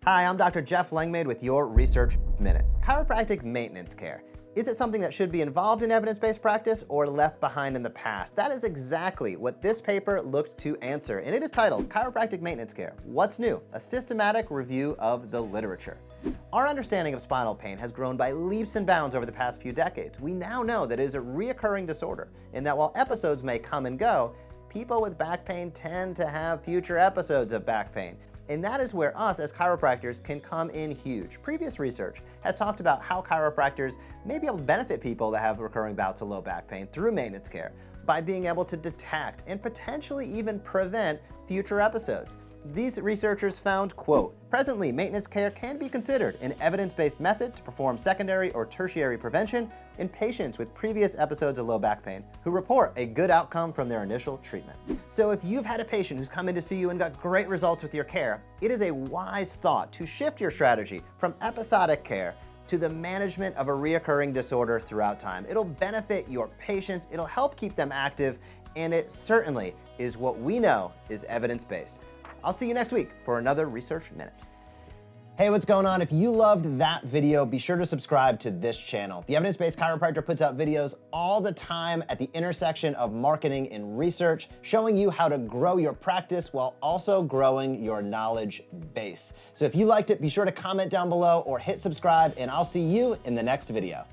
Hi, I'm Dr. Jeff Langmaid with your Research Minute. Chiropractic maintenance care. Is it something that should be involved in evidence-based practice or left behind in the past? That is exactly what this paper looked to answer, and it is titled Chiropractic Maintenance Care: What's New? A Systematic Review of the Literature. Our understanding of spinal pain has grown by leaps and bounds over the past few decades. We now know that it is a reoccurring disorder, and that while episodes may come and go, people with back pain tend to have future episodes of back pain. And that is where us as chiropractors can come in huge. Previous research has talked about how chiropractors may be able to benefit people that have recurring bouts of low back pain through maintenance care by being able to detect and potentially even prevent future episodes. These researchers found, quote, presently maintenance care can be considered an evidence-based method to perform secondary or tertiary prevention in patients with previous episodes of low back pain who report a good outcome from their initial treatment. So if you've had a patient who's come in to see you and got great results with your care, it is a wise thought to shift your strategy from episodic care to the management of a reoccurring disorder throughout time. It'll benefit your patients, it'll help keep them active, and it certainly is what we know is evidence-based. I'll see you next week for another Research Minute. Hey, what's going on? If you loved that video, be sure to subscribe to this channel. The Evidence Based Chiropractor puts out videos all the time at the intersection of marketing and research, showing you how to grow your practice while also growing your knowledge base. So if you liked it, be sure to comment down below or hit subscribe, and I'll see you in the next video.